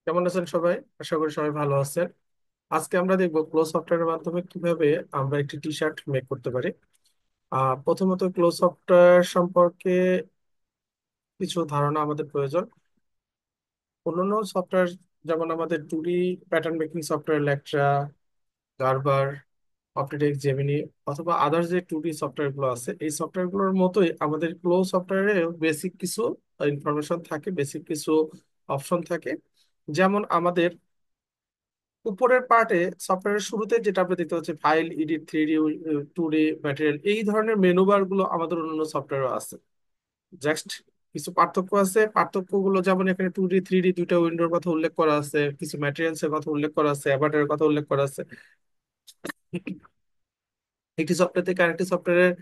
কেমন আছেন সবাই? আশা করি সবাই ভালো আছেন। আজকে আমরা দেখবো ক্লোজ সফটওয়্যারের মাধ্যমে কিভাবে আমরা একটি টি শার্ট মেক করতে পারি। প্রথমত ক্লোজ সফটওয়্যার সম্পর্কে কিছু ধারণা আমাদের প্রয়োজন। অন্যান্য সফটওয়্যার যেমন আমাদের টুডি প্যাটার্ন মেকিং সফটওয়্যার লেকট্রা, গার্বার, অপটিটেক্স, জেমিনি অথবা আদার্স যে টুডি সফটওয়্যার গুলো আছে, এই সফটওয়্যার গুলোর মতোই আমাদের ক্লোজ সফটওয়্যারে বেসিক কিছু ইনফরমেশন থাকে, বেসিক কিছু অপশন থাকে। যেমন আমাদের উপরের পার্টে সফটওয়্যারের শুরুতে যেটা আমরা দেখতে পাচ্ছি, file, edit, 3D, 2D, material, এই ধরনের মেনু বার গুলো আমাদের অন্যান্য সফটওয়্যারও আছে। জাস্ট কিছু পার্থক্য আছে। পার্থক্যগুলো যেমন এখানে 2D 3D দুইটা উইন্ডোর কথা উল্লেখ করা আছে, কিছু ম্যাটেরিয়ালস এর কথা উল্লেখ করা আছে, অ্যাভাটারের কথা উল্লেখ করা আছে। একটি সফটওয়্যার থেকে আরেকটি সফটওয়্যারের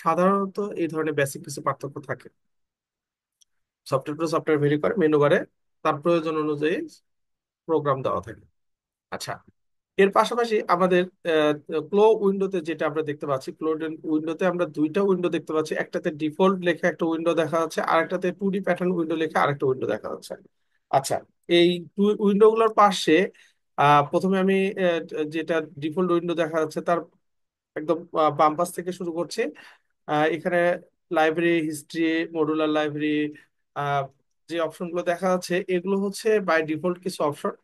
সাধারণত এই ধরনের বেসিক কিছু পার্থক্য থাকে। সফটওয়্যার টু সফটওয়্যার ভেরি করে মেনু বারে তার প্রয়োজন অনুযায়ী প্রোগ্রাম দেওয়া থাকে। আচ্ছা, এর পাশাপাশি আমাদের ক্লো উইন্ডোতে যেটা আমরা দেখতে পাচ্ছি, ক্লো উইন্ডোতে আমরা দুইটা উইন্ডো দেখতে পাচ্ছি। একটাতে ডিফল্ট লেখা একটা উইন্ডো দেখা যাচ্ছে, আর একটাতে 2D প্যাটার্ন উইন্ডো লেখা আরেকটা উইন্ডো দেখা যাচ্ছে। আচ্ছা, এই উইন্ডো গুলোর পাশে প্রথমে আমি যেটা ডিফল্ট উইন্ডো দেখা যাচ্ছে তার একদম বাম পাশ থেকে শুরু করছি। এখানে লাইব্রেরি, হিস্ট্রি, মডুলার লাইব্রেরি, যে অপশনগুলো দেখা যাচ্ছে এগুলো হচ্ছে বাই ডিফল্ট কিছু অপশন।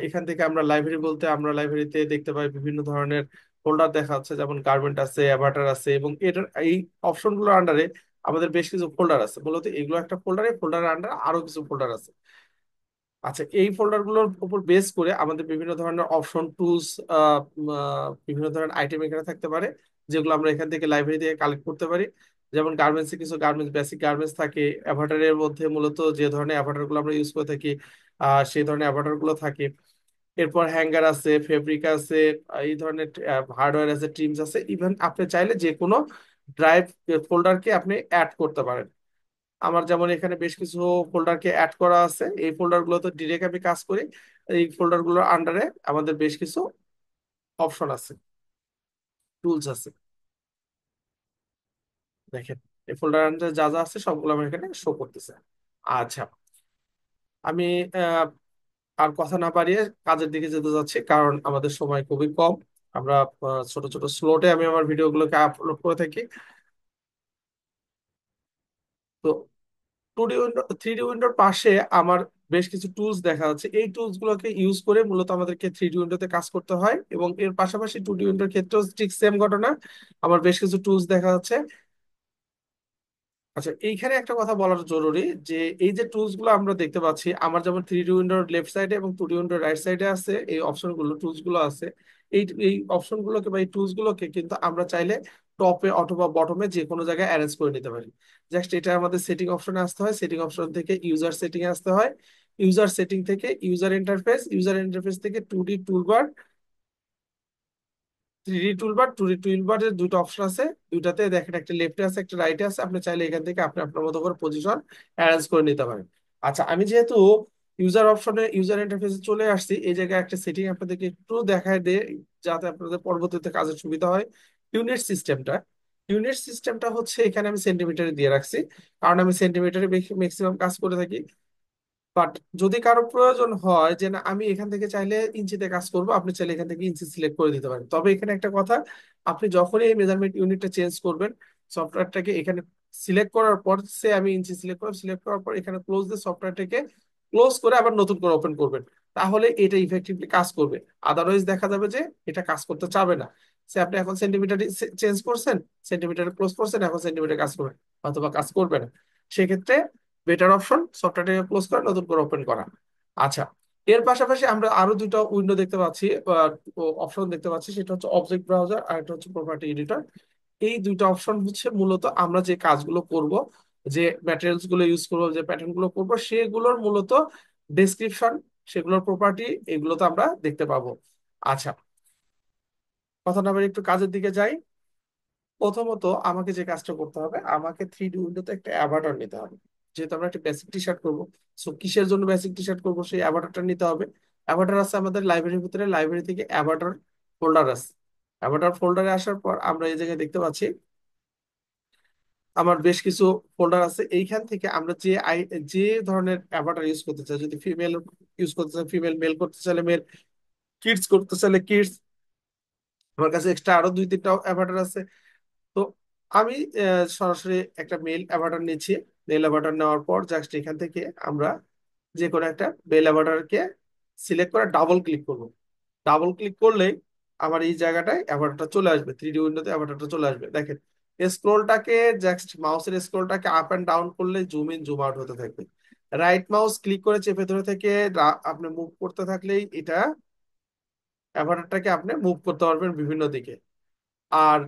এখান থেকে আমরা লাইব্রেরি বলতে আমরা লাইব্রেরিতে দেখতে পাই বিভিন্ন ধরনের ফোল্ডার দেখা যাচ্ছে, যেমন গার্মেন্ট আছে, অ্যাভাটার আছে, এবং এটার এই অপশনগুলোর আন্ডারে আমাদের বেশ কিছু ফোল্ডার আছে। মূলত এগুলো একটা ফোল্ডার, এই ফোল্ডারের আন্ডারে আরো কিছু ফোল্ডার আছে। আচ্ছা, এই ফোল্ডারগুলোর উপর বেস করে আমাদের বিভিন্ন ধরনের অপশন, টুলস, বিভিন্ন ধরনের আইটেম এখানে থাকতে পারে, যেগুলো আমরা এখান থেকে লাইব্রেরি থেকে কালেক্ট করতে পারি। যেমন গার্মেন্টসে কিছু গার্মেন্টস, বেসিক গার্মেন্টস থাকে। অ্যাভাটারের মধ্যে মূলত যে ধরনের অ্যাভাটার গুলো আমরা ইউজ করে থাকি, সেই ধরনের অ্যাভাটার গুলো থাকে। এরপর হ্যাঙ্গার আছে, ফেব্রিক আছে, এই ধরনের হার্ডওয়্যার আছে, টিমস আছে। ইভেন আপনি চাইলে যে কোনো ড্রাইভ ফোল্ডারকে আপনি অ্যাড করতে পারেন। আমার যেমন এখানে বেশ কিছু ফোল্ডারকে অ্যাড করা আছে, এই ফোল্ডার গুলোতে ডিরেক্ট আমি কাজ করি। এই ফোল্ডার গুলোর আন্ডারে আমাদের বেশ কিছু অপশন আছে, টুলস আছে। দেখেন, এই ফোল্ডার আন্ডারে যা যা আছে সবগুলো আমার এখানে শো করতেছে। আচ্ছা, আমি আহ, আর কথা না বাড়িয়ে কাজের দিকে যেতে যাচ্ছি, কারণ আমাদের সময় খুবই কম। আমরা ছোট ছোট স্লোটে আমি আমার ভিডিওগুলোকে আপলোড করে থাকি। তো 2D উইন্ডো, 3D উইন্ডোর পাশে আমার বেশ কিছু টুলস দেখা যাচ্ছে। এই টুলস গুলোকে ইউজ করে মূলত আমাদেরকে 3D উইন্ডোতে কাজ করতে হয়, এবং এর পাশাপাশি 2D উইন্ডোর ক্ষেত্রেও ঠিক সেম ঘটনা। আমার বেশ কিছু টুলস দেখা যাচ্ছে। আচ্ছা, এইখানে একটা কথা বলার জরুরি, যে এই যে টুলস গুলো আমরা দেখতে পাচ্ছি, আমার যেমন 3D উইন্ডোর লেফট সাইডে এবং 2D উইন্ডোর রাইট সাইডে আছে, এই অপশন গুলো, টুলস গুলো আছে। এই এই অপশন গুলোকে বা এই টুলস গুলোকে কিন্তু আমরা চাইলে টপে অথবা বটমে যে কোনো জায়গায় অ্যারেঞ্জ করে নিতে পারি। জাস্ট এটা আমাদের সেটিং অপশনে আসতে হয়, সেটিং অপশন থেকে ইউজার সেটিং এ আসতে হয়, ইউজার সেটিং থেকে ইউজার ইন্টারফেস থেকে 2D toolbar, 3D toolbar, 2D টুলবারের দুটো অপশন আছে। দুইটাতে দেখেন, একটা লেফটে আছে একটা রাইটে আছে। আপনি চাইলে এখান থেকে আপনি আপনার মতো করে পজিশন অ্যারেঞ্জ করে নিতে পারেন। আচ্ছা, আমি যেহেতু ইউজার অপশনে, ইউজার ইন্টারফেসে চলে আসছি, এই জায়গায় একটা সেটিং আপনাদেরকে একটু দেখায় দে, যাতে আপনাদের পরবর্তীতে কাজের সুবিধা হয়। ইউনিট সিস্টেমটা, ইউনিট সিস্টেমটা হচ্ছে এখানে আমি সেন্টিমিটারে দিয়ে রাখছি, কারণ আমি সেন্টিমিটারে ম্যাক্সিমাম কাজ করে থাকি। বাট যদি কারো প্রয়োজন হয় যে না আমি এখান থেকে চাইলে ইঞ্চিতে কাজ করব, আপনি চাইলে এখান থেকে ইঞ্চি সিলেক্ট করে দিতে পারেন। তবে এখানে একটা কথা, আপনি যখনই এই মেজারমেন্ট ইউনিটটা চেঞ্জ করবেন, সফটওয়্যারটাকে এখানে সিলেক্ট করার পর, সে আমি ইঞ্চি সিলেক্ট করব, সিলেক্ট করার পর এখানে ক্লোজ দিয়ে সফটওয়্যারটাকে ক্লোজ করে আবার নতুন করে ওপেন করবেন। তাহলে এটা ইফেক্টিভলি কাজ করবে। আদারওয়াইজ দেখা যাবে যে এটা কাজ করতে চাবে না। সে আপনি এখন সেন্টিমিটার চেঞ্জ করছেন, সেন্টিমিটার ক্লোজ করছেন, এখন সেন্টিমিটার কাজ করবে অথবা কাজ করবে না। সেক্ষেত্রে বেটার অপশন সফটওয়্যারটাকে ক্লোজ করে নতুন করে ওপেন করা। আচ্ছা, এর পাশাপাশি আমরা আরো দুটো উইন্ডো দেখতে পাচ্ছি, অপশন দেখতে পাচ্ছি। সেটা হচ্ছে অবজেক্ট ব্রাউজার আর একটা হচ্ছে প্রপার্টি এডিটর। এই দুইটা অপশন হচ্ছে মূলত আমরা যে কাজগুলো করব, যে ম্যাটেরিয়ালস গুলো ইউজ করবো, যে প্যাটার্ন গুলো করবো, সেগুলোর মূলত ডেসক্রিপশন, সেগুলোর প্রপার্টি, এগুলো তো আমরা দেখতে পাবো। আচ্ছা, কথা না বলে একটু কাজের দিকে যাই। প্রথমত আমাকে যে কাজটা করতে হবে, আমাকে 3D উইন্ডোতে একটা অ্যাভাটার নিতে হবে। যেহেতু আমরা একটা বেসিক টি শার্ট করবো, সো কিসের জন্য বেসিক টি শার্ট করবো, সেই অ্যাভাটারটা নিতে হবে। অ্যাভাটার আছে আমাদের লাইব্রেরির ভিতরে, লাইব্রেরি থেকে অ্যাভাটার ফোল্ডার আছে। অ্যাভাটার ফোল্ডারে আসার পর আমরা এই জায়গায় দেখতে পাচ্ছি আমার বেশ কিছু ফোল্ডার আছে, এইখান থেকে আমরা যে ধরনের অ্যাভাটার ইউজ করতে চাই, যদি ফিমেল ইউজ করতে চাই ফিমেল, মেল করতে চাইলে মেল, কিডস করতে চাইলে কিডস, আমার কাছে এক্সট্রা আরো 2-3টা অ্যাভাটার আছে। তো আমি সরাসরি একটা মেল অ্যাভাটার নিচ্ছি। মেল অ্যাভাটার নেওয়ার পর জাস্ট এখান থেকে আমরা যে কোনো একটা মেল অ্যাভাটারকে সিলেক্ট করে ডাবল ক্লিক করব। ডাবল ক্লিক করলেই আমার এই জায়গাটায় অ্যাভাটারটা চলে আসবে, 3D উইন্ডোতে অ্যাভাটারটা চলে আসবে। দেখেন, স্ক্রোলটাকে জাস্ট মাউসের স্ক্রোলটাকে আপ এন্ড ডাউন করলে জুম ইন জুম আউট হতে থাকবে। রাইট মাউস ক্লিক করে চেপে ধরে থেকে আপনি মুভ করতে থাকলেই এটা অ্যাভাটারটাকে আপনি মুভ করতে পারবেন বিভিন্ন দিকে। আর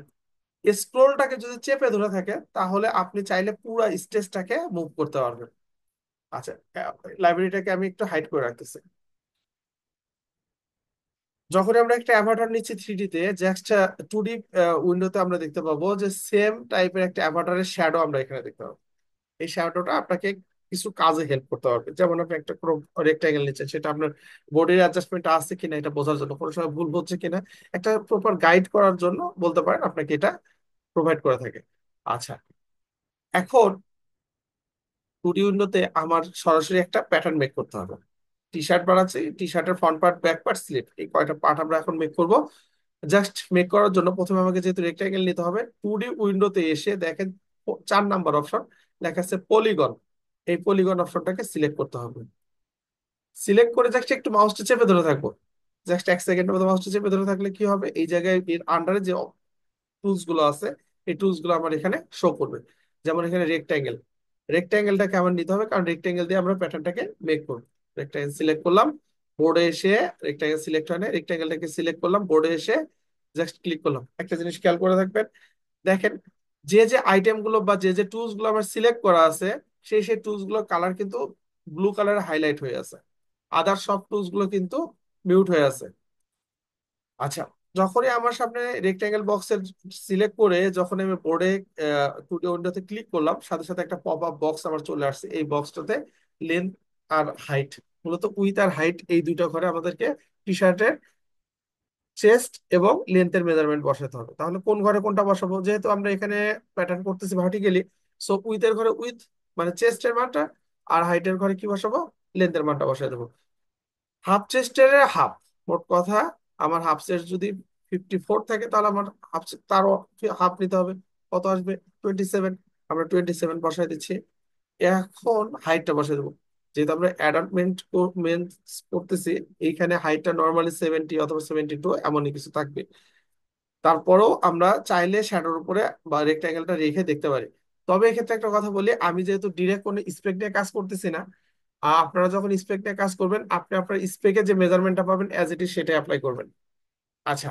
স্ক্রোলটাকে যদি চেপে ধরে থাকে তাহলে আপনি চাইলে পুরো স্টেজটাকে মুভ করতে পারবেন। আচ্ছা, লাইব্রেরিটাকে আমি একটু হাইড করে রাখতেছি। যখন আমরা একটা অ্যাভাটার নিচ্ছি 3D তে, জাস্ট 2D উইন্ডোতে আমরা দেখতে পাবো যে সেম টাইপের একটা অ্যাভাটারের শ্যাডো আমরা এখানে দেখতে পাবো। এই শ্যাডোটা আপনাকে কিছু কাজে হেল্প করতে পারবে। যেমন আপনি একটা রেক্টাঙ্গেল নিচ্ছেন, সেটা আপনার বডির অ্যাডজাস্টমেন্ট আছে কিনা এটা বোঝার জন্য, কোনো সময় ভুল হচ্ছে কিনা একটা প্রপার গাইড করার জন্য বলতে পারেন, আপনাকে এটা প্রোভাইড করে থাকে। আচ্ছা, এখন 2D উইন্ডোতে আমার সরাসরি একটা প্যাটার্ন মেক করতে হবে। টি শার্ট বানাচ্ছি, টি শার্টের front part, back part, slip, এই কয়টা পার্ট আমরা এখন মেক করব। জাস্ট মেক করার জন্য প্রথমে আমাকে যেহেতু রেক্টাঙ্গেল নিতে হবে, 2D উইন্ডোতে এসে দেখেন 4 নাম্বার অপশন লেখা আছে পলিগন। এই পলিগন অপশনটাকে সিলেক্ট করতে হবে। সিলেক্ট করে জাস্ট একটু মাউসটা চেপে ধরে থাকবো। জাস্ট 1 সেকেন্ডের মতো মাউসটা চেপে ধরে থাকলে কি হবে, এই জায়গায় এর আন্ডারে যে টুলস গুলো আছে, এই টুলস গুলো আমার এখানে শো করবে। যেমন এখানে রেক্টাঙ্গেল, রেক্টাঙ্গেলটাকে আমার নিতে হবে, কারণ রেক্টাঙ্গেল দিয়ে আমরা প্যাটার্নটাকে মেক করবো। রেক্টাঙ্গেল সিলেক্ট করলাম, বোর্ডে এসে রেক্টাঙ্গেল সিলেক্ট হয় না, রেক্টাঙ্গেলটাকে সিলেক্ট করলাম, বোর্ডে এসে জাস্ট ক্লিক করলাম। একটা জিনিস খেয়াল করে থাকবেন, দেখেন যে যে আইটেম গুলো বা যে যে টুলস গুলো আমার সিলেক্ট করা আছে, সেই টুলস গুলোর কালার কিন্তু ব্লু কালারে হাইলাইট হয়ে আছে, আদার সব টুলস গুলো কিন্তু মিউট হয়ে আছে। আচ্ছা, যখনই আমার সামনে রেক্টাঙ্গেল বক্সের সিলেক্ট করে যখন আমি বোর্ডে 2D উইন্ডোতে ক্লিক করলাম, সাথে সাথে একটা পপ আপ বক্স আমার চলে আসছে। এই বক্সটাতে লেন্থ আর হাইট, মূলত উইথ আর হাইট এই দুইটা ঘরে আমাদেরকে টি শার্টের চেস্ট এবং লেন্থের মেজারমেন্ট বসাতে হবে। তাহলে কোন ঘরে কোনটা বসাবো, যেহেতু আমরা এখানে প্যাটার্ন করতেছি ভার্টিক্যালি, সো উইথের ঘরে উইথ মানে চেস্টের মানটা, আর হাইটের ঘরে কি বসাবো, লেন্থের মানটা বসাই দেবো। হাফ চেস্টের হাফ, মোট কথা আমার হাফ চেস্ট যদি 54 থাকে, তাহলে আমার তারও হাফ নিতে হবে। কত আসবে, 27। আমরা 27 বসাই দিচ্ছি। এখন হাইটটা বসাই দেবো। যেহেতু আমরা অ্যাডাল্টমেন্ট করতেছি, এইখানে হাইটটা নর্মালি 70 অথবা 72 এমনই কিছু থাকবে। তারপরেও আমরা চাইলে শ্যাডোর উপরে বা রেক্টাঙ্গেলটা রেখে দেখতে পারি। তবে এক্ষেত্রে একটা কথা বলি, আমি যেহেতু ডিরেক্ট কোনো স্পেক নিয়ে কাজ করতেছি না, আপনারা যখন স্পেক নিয়ে কাজ করবেন, আপনি আপনার স্পেকে যে মেজারমেন্টটা পাবেন অ্যাজ ইট ইজ সেটাই অ্যাপ্লাই করবেন। আচ্ছা,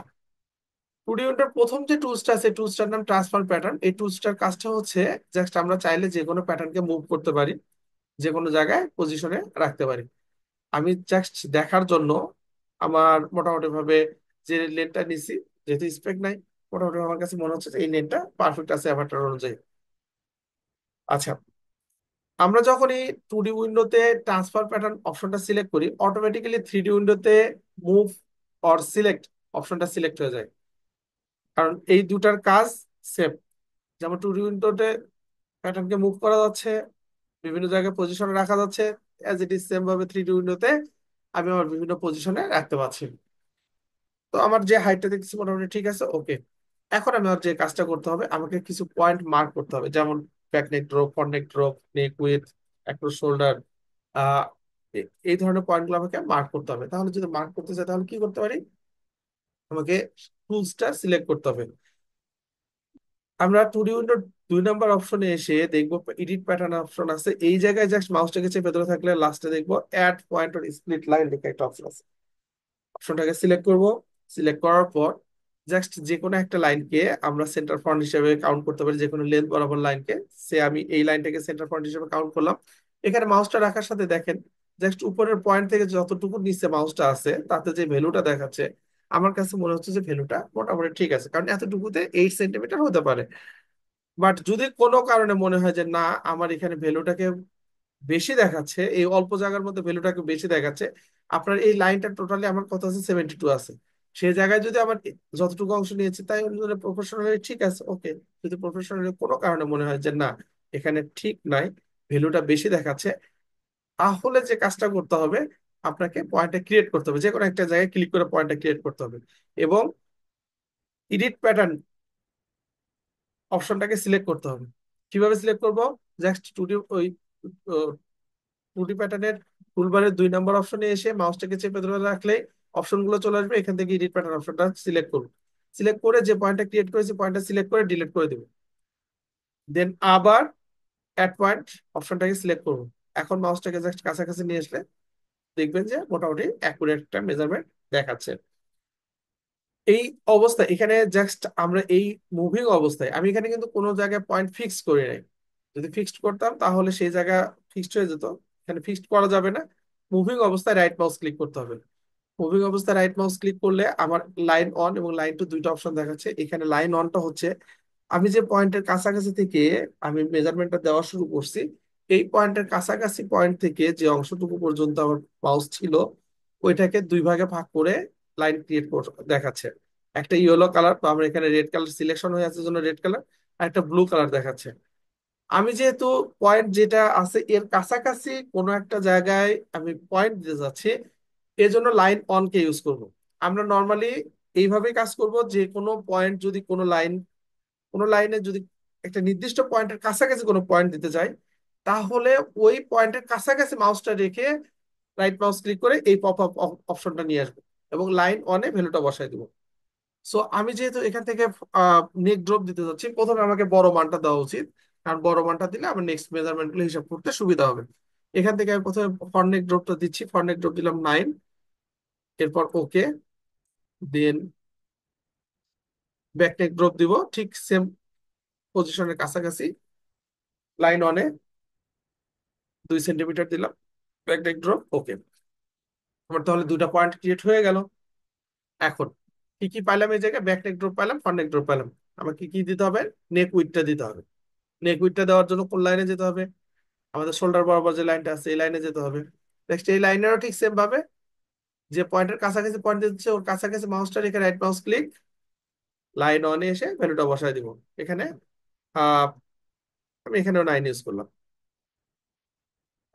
টুডি উইন্ডোর প্রথম যে টুলসটা আছে, টুলসটার নাম ট্রান্সফার প্যাটার্ন। এই টুলসটার কাজটা হচ্ছে জাস্ট আমরা চাইলে যে কোনো প্যাটার্নকে মুভ করতে পারি, যে কোনো জায়গায় পজিশনে রাখতে পারি। আমি জাস্ট দেখার জন্য আমার মোটামুটি ভাবে যে লেনটা নিছি, যেহেতু স্পেক নাই, মোটামুটি আমার কাছে মনে হচ্ছে যে এই লেনটা পারফেক্ট আছে অ্যাভাটার অনুযায়ী। আচ্ছা, আমরা যখন এই 2D উইন্ডোতে ট্রান্সফার প্যাটার্ন অপশনটা সিলেক্ট করি, অটোমেটিক্যালি 3D উইন্ডোতে মুভ অর সিলেক্ট অপশনটা সিলেক্ট হয়ে যায়, কারণ এই দুটার কাজ সেম। যেমন 2D উইন্ডোতে প্যাটার্নকে মুভ করা যাচ্ছে, বিভিন্ন জায়গায় পজিশনে রাখা যাচ্ছে, অ্যাজ ইট ইজ সেম ভাবে 3D উইন্ডোতে আমি আমার বিভিন্ন পজিশনে রাখতে পারছি। তো আমার যে হাইটটা দেখতেছি মোটামুটি ঠিক আছে, ওকে। এখন আমি আর যে কাজটা করতে হবে, আমাকে কিছু পয়েন্ট মার্ক করতে হবে, যেমন back neck drop, front neck drop, neck with, across shoulder, আহ এই ধরনের পয়েন্টগুলো আমাকে মার্ক করতে হবে। তাহলে যদি মার্ক করতে চাই তাহলে কি করতে পারি, আমাকে টুলসটা সিলেক্ট করতে হবে। আমরা 2D উইন্ডোর 2 নাম্বার অপশনে এসে দেখবো এডিট প্যাটার্ন অপশন আছে, এই জায়গায় জাস্ট মাউসটাকে চেপে ধরে থাকলে লাস্টে দেখবো add point or split line লেখা একটা অপশন আছে। অপশনটাকে সিলেক্ট করব। সিলেক্ট করার পর জাস্ট যে কোনো একটা লাইনকে আমরা সেন্টার ফ্রন্ট হিসেবে কাউন্ট করতে পারি, যে কোনো লেন্থ বরাবর লাইনকে। সে আমি এই লাইনটাকে সেন্টার ফ্রন্ট হিসেবে কাউন্ট করলাম। এখানে মাউসটা রাখার সাথে দেখেন, জাস্ট উপরের পয়েন্ট থেকে যতটুকু নিচে মাউসটা আছে তাতে যে ভ্যালুটা দেখাচ্ছে, আমার কাছে মনে হচ্ছে যে ভ্যালুটা মোটামুটি ঠিক আছে, কারণ এতটুকুতে 8 সেন্টিমিটার হতে পারে। বাট যদি কোনো কারণে মনে হয় যে না, আমার এখানে ভ্যালুটাকে বেশি দেখাচ্ছে, এই অল্প জায়গার মধ্যে ভ্যালুটাকে বেশি দেখাচ্ছে, আপনার এই লাইনটা টোটালি আমার কত আছে, 72 আছে, সেই জায়গায় যদি আমার যতটুকু অংশ নিয়েছি তাই অনুযায়ী প্রফেশনালি ঠিক আছে, ওকে। যদি প্রফেশনালি কোনো কারণে মনে হয় যে না, এখানে ঠিক নাই, ভ্যালুটা বেশি দেখাচ্ছে, তাহলে যে কাজটা করতে হবে, আপনাকে পয়েন্টটা ক্রিয়েট করতে হবে, যে কোনো একটা জায়গায় ক্লিক করে পয়েন্টটা ক্রিয়েট করতে হবে, এবং এডিট প্যাটার্ন অপশনটাকে সিলেক্ট করতে হবে। কিভাবে সিলেক্ট করব? জাস্ট টুডি ওই টুডি প্যাটার্নের টুলবারের 2 নম্বর অপশনে এসে মাউসটাকে চেপে ধরে রাখলে অপশনগুলো চলে আসবে, এখান থেকে এডিট প্যাটার্ন অপশনটা সিলেক্ট করব। সিলেক্ট করে যে পয়েন্টটা ক্রিয়েট করেছি পয়েন্টটা সিলেক্ট করে ডিলিট করে দেবো। দেন আবার অ্যাড পয়েন্ট অপশনটাকে সিলেক্ট করব। এখন মাউসটাকে জাস্ট কাছাকাছি নিয়ে আসলে দেখবেন যে মোটামুটি অ্যাকুরেট একটা মেজারমেন্ট দেখাচ্ছে। এই অবস্থা এখানে জাস্ট আমরা এই মুভিং অবস্থায়, আমি এখানে কিন্তু কোনো জায়গায় পয়েন্ট ফিক্স করি নাই। যদি ফিক্সড করতাম তাহলে সেই জায়গা ফিক্সড হয়ে যেত। এখানে ফিক্সড করা যাবে না। মুভিং অবস্থায় রাইট মাউস ক্লিক করতে হবে। মুভিং অবস্থায় রাইট মাউস ক্লিক করলে আমার লাইন অন এবং লাইন টু দুইটা অপশন দেখাচ্ছে। এখানে লাইন অনটা হচ্ছে আমি যে পয়েন্টের কাছাকাছি থেকে আমি মেজারমেন্টটা দেওয়া শুরু করছি, এই পয়েন্টের কাছাকাছি পয়েন্ট থেকে যে অংশটুকু পর্যন্ত আমার মাউস ছিল, ওইটাকে 2 ভাগে ভাগ করে লাইন ক্রিয়েট দেখাচ্ছে। একটা ইয়েলো কালার, তো আমার এখানে রেড কালার সিলেকশন হয়ে আছে জন্য রেড কালার, আর একটা ব্লু কালার দেখাচ্ছে। আমি যেহেতু পয়েন্ট যেটা আছে এর কাছাকাছি কোনো একটা জায়গায় আমি পয়েন্ট দিতে যাচ্ছি, এজন্য লাইন অন কে ইউজ করব। আমরা নর্মালি এইভাবেই কাজ করব, যে কোনো পয়েন্ট যদি কোনো লাইনে যদি একটা নির্দিষ্ট পয়েন্টের কাছাকাছি কোনো পয়েন্ট দিতে চাই, তাহলে ওই পয়েন্টের কাছাকাছি মাউসটা রেখে রাইট মাউস ক্লিক করে এই পপ আপ অপশনটা নিয়ে আসবো এবং লাইন অনে ভ্যালুটা বসাই দিব। সো আমি যেহেতু এখান থেকে নেক ড্রপ দিতে যাচ্ছি, প্রথমে আমাকে বড় মানটা দেওয়া উচিত, কারণ বড় মানটা দিলে আমার নেক্সট মেজারমেন্ট গুলো হিসাব করতে সুবিধা হবে। এখান থেকে আমি প্রথমে ফর নেক ড্রপটা দিচ্ছি, ফর নেক ড্রপ দিলাম 9। এরপর ওকে, দেন ব্যাক নেক ড্রপ দিব ঠিক সেম পজিশনের কাছাকাছি, লাইন অনে 2 সেন্টিমিটার দিলাম, ব্যাক নেক ড্রপ, ওকে। আমার তাহলে দুটা পয়েন্ট ক্রিয়েট হয়ে গেল। এখন কি কি পাইলাম এই জায়গায়? ব্যাক নেক ড্রপ পাইলাম, ফর নেক ড্রপ পাইলাম। আমাকে কি দিতে হবে? নেক উইডটা দিতে হবে। নেক উইডটা দেওয়ার জন্য কোন লাইনে যেতে হবে? আমাদের শোল্ডার বরাবর যে লাইনটা আছে এই লাইনে যেতে হবে। নেক্সট এই লাইনেরও ঠিক সেম ভাবে যে পয়েন্টের কাছাকাছি পয়েন্ট দিচ্ছে ওর কাছাকাছি মাউসটা রেখে রাইট মাউস ক্লিক, লাইন অনে এসে ভ্যালুটা বসায় দিব এখানে। আহ আমি এখানেও 9 ইউজ করলাম।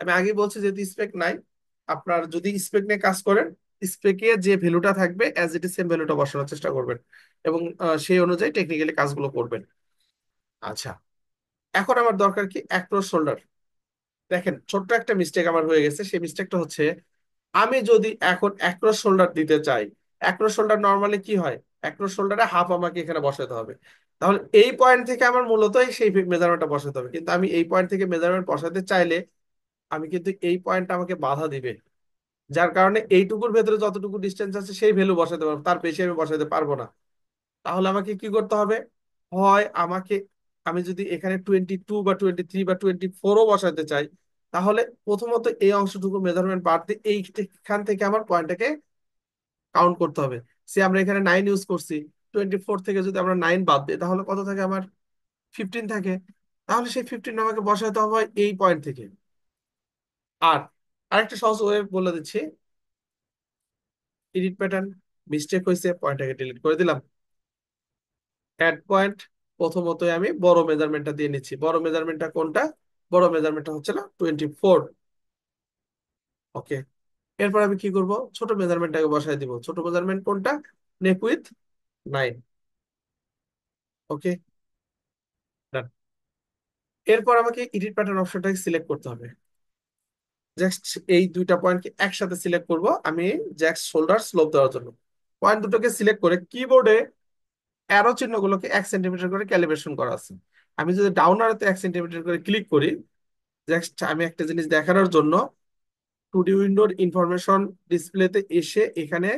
আমি আগে বলছি যেহেতু স্পেক নাই, আপনার যদি স্পেক নিয়ে কাজ করেন, স্পেকে যে ভ্যালুটা থাকবে অ্যাজ ইট ইজ সেম ভ্যালুটা বসানোর চেষ্টা করবেন, এবং সেই অনুযায়ী টেকনিক্যালি কাজগুলো করবেন। আচ্ছা, এখন আমার দরকার কি? Across shoulder. দেখেন ছোট্ট একটা মিস্টেক আমার হয়ে গেছে, সেই মিস্টেকটা হচ্ছে আমি যদি এখন অ্যাক্রস শোল্ডার দিতে চাই, অ্যাক্রস শোল্ডার নর্মালি কি হয়? অ্যাক্রস শোল্ডারে হাফ আমাকে এখানে বসাতে হবে। তাহলে এই পয়েন্ট থেকে আমার মূলত সেই মেজারমেন্টটা বসাতে হবে, কিন্তু আমি এই পয়েন্ট থেকে মেজারমেন্ট বসাতে চাইলে আমি কিন্তু এই পয়েন্টটা আমাকে বাধা দিবে, যার কারণে এইটুকুর ভেতরে যতটুকু ডিস্টেন্স আছে সেই ভ্যালু বসাতে পারবো, তার বেশি আমি বসাতে পারবো না। তাহলে আমাকে কি করতে হবে? হয় আমাকে, আমি যদি এখানে 22 বা 23 বা 24ও বসাতে চাই, তাহলে প্রথমত এই অংশটুকু মেজারমেন্ট বাদ দিয়ে এইখান থেকে আমার পয়েন্টটাকে কাউন্ট করতে হবে। সে আমরা এখানে 9 ইউজ করছি, 24 থেকে যদি আমরা 9 বাদ দিই তাহলে কত থাকে আমার? 15 থাকে। তাহলে সেই 15 আমাকে বসাতে হবে এই পয়েন্ট থেকে। আর আরেকটা সহজ ওয়ে বলে দিচ্ছি, এডিট প্যাটার্ন, মিস্টেক হয়েছে, পয়েন্টটাকে ডিলিট করে দিলাম। অ্যাড পয়েন্ট, প্রথমত আমি বড় মেজারমেন্টটা দিয়ে নিচ্ছি। বড় মেজারমেন্টটা কোনটা? বড় মেজারমেন্টটা হচ্ছে না 24। ওকে। এরপর আমি কি করব? ছোট মেজারমেন্টটাকে বসায় দিব। ছোট মেজারমেন্ট কোনটা? নেক উইথ 9। ওকে, ডান। এরপর আমাকে এডিট প্যাটার্ন অপশনটাকে সিলেক্ট করতে হবে। জাস্ট এই দুইটা পয়েন্টকে একসাথে সিলেক্ট করব আমি, জাস্ট শোল্ডার স্লোপ দেওয়ার জন্য। পয়েন্ট দুটোকে সিলেক্ট করে কিবোর্ডে অ্যারো চিহ্নগুলোকে 1 সেন্টিমিটার করে ক্যালিব্রেশন করা আছে। আমি যদি ডাউন অ্যারোতে 1 সেন্টিমিটার করে ক্লিক করি, জাস্ট আমি একটা জিনিস দেখানোর জন্য টুডি উইন্ডোর ইনফরমেশন ডিসপ্লেতে এসে এখানে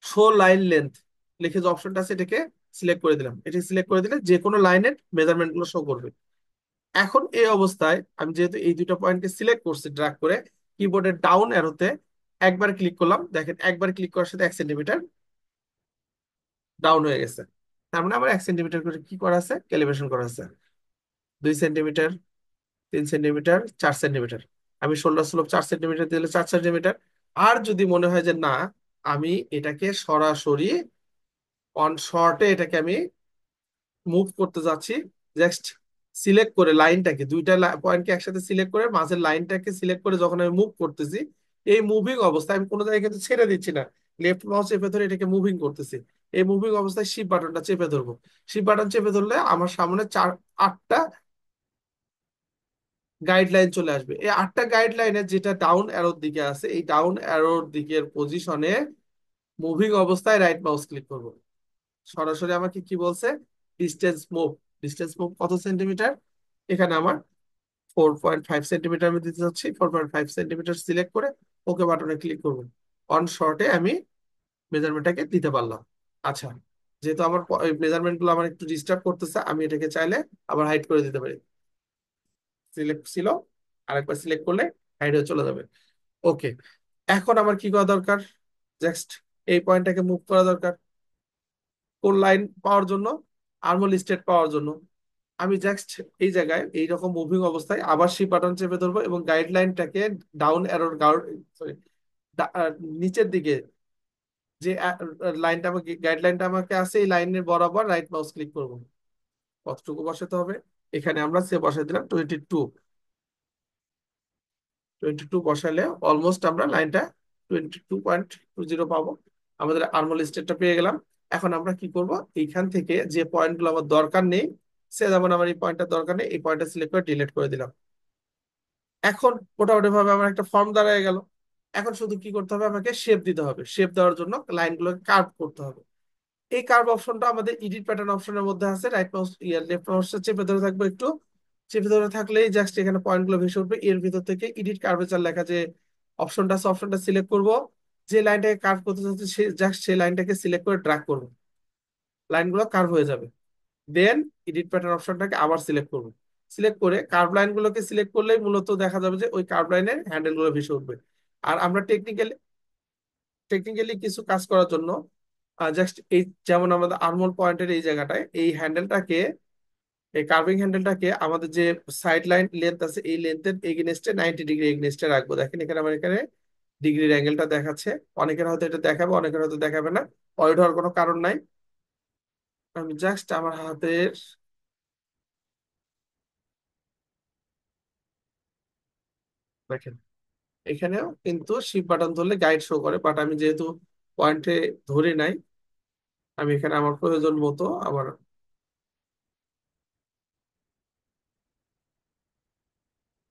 শো লাইন লেন্থ লিখে যে অপশনটা আছে এটাকে সিলেক্ট করে দিলাম। এটি সিলেক্ট করে দিলে যে কোনো লাইনের মেজারমেন্ট গুলো শো করবে। এখন এই অবস্থায় আমি যেহেতু এই দুটো পয়েন্টকে সিলেক্ট করছি ড্র্যাগ করে, কিবোর্ডের ডাউন অ্যারোতে একবার ক্লিক করলাম, দেখেন একবার ক্লিক করার সাথে 1 সেন্টিমিটার ডাউন হয়ে গেছে। তার মানে আমার 1 সেন্টিমিটার করে কি করা আছে? ক্যালিব্রেশন করা আছে। 2 সেন্টিমিটার, 3 সেন্টিমিটার, 4 সেন্টিমিটার। আমি শোল্ডার স্লোপ 4 সেন্টিমিটার দিলে 4 সেন্টিমিটার। আর যদি মনে হয় যে না, আমি এটাকে সরাসরি অন শর্টে এটাকে আমি মুভ করতে যাচ্ছি। জাস্ট সিলেক্ট করে লাইনটাকে, দুইটা পয়েন্টকে একসাথে সিলেক্ট করে মাঝের লাইনটাকে সিলেক্ট করে যখন আমি মুভ করতেছি, এই মুভিং অবস্থায় আমি কোনো জায়গায় কিন্তু ছেড়ে দিচ্ছি না, লেফট মাউস চেপে ধরে এটাকে মুভিং করতেছি। এই মুভিং অবস্থায় শিফট বাটনটা চেপে ধরবো। শিফট বাটন চেপে ধরলে আমার সামনে আটটা গাইডলাইন চলে আসবে। এই আটটা গাইডলাইনে যেটা ডাউন অ্যারোর দিকে আছে, এই ডাউন অ্যারোর দিকের পজিশনে মুভিং অবস্থায় রাইট মাউস ক্লিক করব। সরাসরি আমাকে কি বলছে, ডিস্টেন্স মুভ। ডিস্টেন্স মুভ কত সেন্টিমিটার, এখানে আমার 4.5 সেন্টিমিটার আমি দিতে চাচ্ছি। 4.5 সেন্টিমিটার সিলেক্ট করে ওকে বাটনে ক্লিক করব। অন শর্টে আমি মেজারমেন্টটাকে দিতে পারলাম। আচ্ছা, যেহেতু আমার মেজারমেন্ট গুলো আমার একটু ডিস্টার্ব করতেছে, আমি এটাকে চাইলে আবার হাইড করে দিতে পারি। সিলেক্ট ছিল, আরেকবার সিলেক্ট করলে হাইড হয়ে চলে যাবে। ওকে, এখন আমার কি করা দরকার, জাস্ট এই পয়েন্টটাকে মুভ করা দরকার কোন লাইন পাওয়ার জন্য, আর্মল স্টেট পাওয়ার জন্য। আমি জাস্ট এই জায়গায় এইরকম মুভিং অবস্থায় আবার সেই বাটন চেপে ধরবো এবং গাইডলাইনটাকে ডাউন অ্যারোর সরি নিচের দিকে যে লাইনটা আমাকে গাইডলাইনটা আমাকে আছে, এই লাইনের বরাবর রাইট মাউস ক্লিক করব। কতটুকু বসাতে হবে, এখানে আমরা সে বসাই দিলাম 22। 22 বসালে অলমোস্ট আমরা লাইনটা 22.20 পাবো। আমাদের আর্মল স্টেটটা পেয়ে গেলাম। এখন আমরা কি করব, এইখান থেকে যে পয়েন্টগুলো আমার দরকার নেই, সে যেমন আমার এই পয়েন্টটা দরকার নেই, এই পয়েন্টটা সিলেক্ট করে ডিলিট করে দিলাম। এখন মোটামুটি ভাবে আমার একটা ফর্ম দাঁড়ায় গেল। এখন শুধু কি করতে হবে, আমাকে শেপ দিতে হবে। শেপ দেওয়ার জন্য লাইনগুলোকে কার্ভ করতে হবে। এই কার্ভ অপশনটা আমাদের এডিট প্যাটার্ন অপশনের মধ্যে আছে। রাইট মাউস লেফট মাউসটা চেপে ধরে থাকবো একটু, চেপে ধরে থাকলেই জাস্ট এখানে পয়েন্ট গুলো ভেসে উঠবে। এর ভিতর থেকে এডিট কার্ভেচার লেখা যে অপশনটা আছে, অপশনটা সিলেক্ট করব। যে লাইনটাকে কার্ভ করতে চাচ্ছি সে জাস্ট সেই লাইনটাকে সিলেক্ট করে ড্র্যাগ করবো, লাইনগুলো কার্ভ হয়ে যাবে। দেন এডিট প্যাটার্ন অপশনটাকে আবার সিলেক্ট করব। সিলেক্ট করে কার্ভ লাইনগুলোকে সিলেক্ট করলেই মূলত দেখা যাবে যে ওই কার্ভ লাইনের হ্যান্ডেল গুলো ভেসে উঠবে। আর আমরা টেকনিক্যালি কিছু কাজ করার জন্য জাস্ট এই যেমন আমাদের আর্মল পয়েন্টের এই জায়গাটায় এই হ্যান্ডেলটাকে, এই কার্ভিং হ্যান্ডেলটাকে আমাদের যে সাইড লাইন লেন্থ আছে এই লেন্থের এগেনস্টে 90 ডিগ্রি এগেনস্টে রাখবো। দেখেন এখানে আমার এখানে ডিগ্রির অ্যাঙ্গেলটা দেখাচ্ছে। অনেকের হয়তো এটা দেখাবে, অনেকের হয়তো দেখাবে না, ওয়েট হওয়ার কোনো কারণ নাই। আমি জাস্ট আমার হাতের, দেখেন এখানেও কিন্তু শিফট বাটন ধরলে গাইড শো করে, বাট আমি যেহেতু পয়েন্টে ধরে নাই, আমি এখানে আমার প্রয়োজন মতো আমার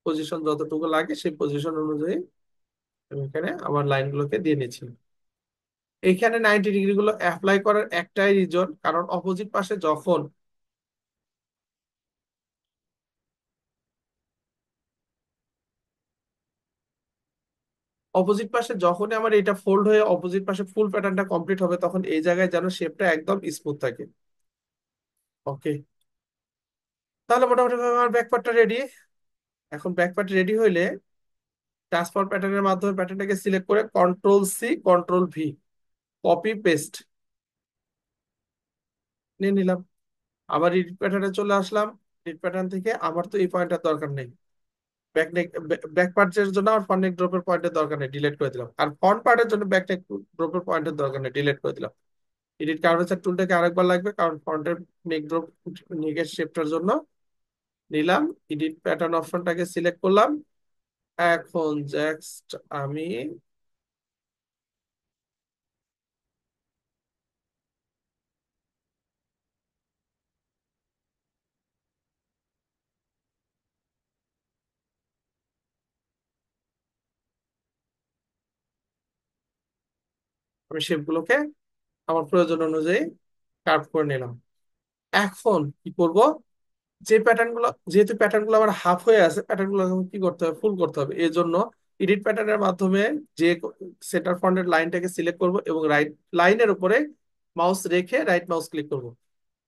পজিশন যতটুকু লাগে সেই পজিশন অনুযায়ী আমি এখানে আমার লাইনগুলোকে দিয়ে নিচ্ছি। এইখানে 90 ডিগ্রি গুলো অ্যাপ্লাই করার একটাই রিজন, কারণ অপোজিট পাশে যখন যখনই আমার এটা ফোল্ড হয়ে অপোজিট পাশে ফুল প্যাটার্নটা কমপ্লিট হবে, তখন এই জায়গায় যেন শেপটা একদম স্মুথ থাকে। ওকে, তাহলে মোটামুটি ভাবে আমার ব্যাক পার্টটা রেডি। এখন ব্যাক পার্ট রেডি হইলে ট্রান্সফর্ম প্যাটার্নের মাধ্যমে প্যাটার্নটাকে সিলেক্ট করে control C control V, copy paste নিয়ে নিলাম। আবার এডিট প্যাটার্নে চলে আসলাম। এডিট প্যাটার্ন থেকে আমার তো এই পয়েন্টটার দরকার নেই, ব্যাক নেক ব্যাক পার্টের জন্য আমার ফ্রন্ট নেক ড্রপের পয়েন্টের দরকার নেই, ডিলিট করে দিলাম। আর ফ্রন্ট পার্টের জন্য ব্যাক নেক ড্রপের পয়েন্টের দরকার নেই, ডিলিট করে দিলাম। এডিট কার্ভেচার টুলটাকে আরেকবার লাগবে, কারণ ফ্রন্টের নেক ড্রপ নেকের শেপটার জন্য নিলাম। এডিট প্যাটার্ন অপশনটাকে সিলেক্ট করলাম। এখন জাস্ট আমি আমি শেপগুলোকে আমার প্রয়োজন অনুযায়ী কার্ভ করে নিলাম। এখন কি করব, যে প্যাটার্ন গুলো, যেহেতু প্যাটার্ন গুলো আমার হাফ হয়ে আছে, প্যাটার্ন গুলো কি করতে হবে, ফুল করতে হবে। এই জন্য এডিট প্যাটার্নের মাধ্যমে যে সেন্টার ফ্রন্টের লাইনটাকে সিলেক্ট করব এবং রাইট লাইনের উপরে মাউস রেখে রাইট মাউস ক্লিক করব।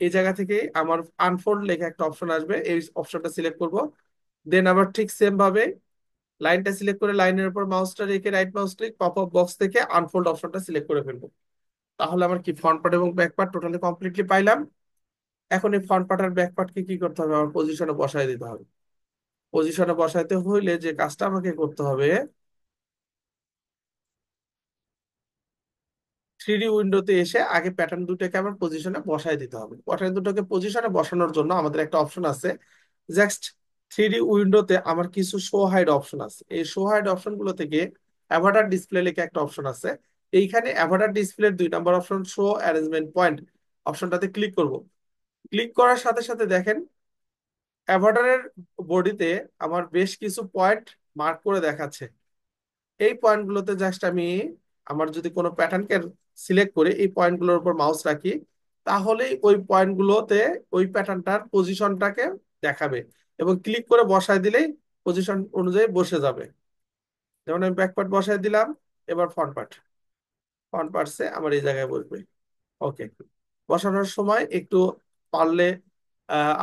এই জায়গা থেকে আমার আনফোল্ড লেখা একটা অপশন আসবে, এই অপশনটা সিলেক্ট করব। দেন আবার ঠিক সেম ভাবে লাইনটা সিলেক্ট করে লাইনের উপর মাউসটা রেখে right mouse click, pop up box থেকে আনফোল্ড অপশনটা সিলেক্ট করে ফেলবো। তাহলে আমার কি ফ্রন্ট পার্ট এবং ব্যাক পার্ট টোটালি কমপ্লিটলি পাইলাম। এখন এই ফ্রন্ট পার্ট আর ব্যাক পার্টকে কি করতে হবে, আমার পজিশনে বসায় দিতে হবে। পজিশনে বসাইতে হইলে যে কাজটা আমাকে করতে হবে, থ্রিডি উইন্ডোতে এসে আগে প্যাটার্ন দুটোকে আবার পজিশনে বসায় দিতে হবে। প্যাটার্ন দুটোকে পজিশনে বসানোর জন্য আমাদের একটা অপশন আছে। জাস্ট থ্রিডি উইন্ডোতে আমার কিছু শো হাইড অপশন আছে, এই শো হাইড অপশন গুলো থেকে অ্যাভাটার ডিসপ্লে লেখা একটা অপশন আছে। এইখানে অ্যাভাটার ডিসপ্লের 2 number option show arrangement point অপশনটাতে ক্লিক করব। ক্লিক করার সাথে সাথে দেখেন অ্যাভাটারের বডিতে আমার বেশ কিছু পয়েন্ট মার্ক করে দেখাচ্ছে। এই পয়েন্টগুলোতে জাস্ট আমি আমার যদি কোনো প্যাটার্নকে সিলেক্ট করে এই পয়েন্টগুলোর উপর মাউস রাখি, তাহলেই ওই পয়েন্টগুলোতে ওই প্যাটার্নটার পজিশনটাকে দেখাবে, এবং ক্লিক করে বসায় দিলেই পজিশন অনুযায়ী বসে যাবে। যেমন আমি ব্যাক পার্ট বসায় দিলাম, এবার ফ্রন্ট পার্ট, ফ্রন্ট পার্টসে আমার এই জায়গায় বসবে। ওকে, বসানোর সময় একটু পারলে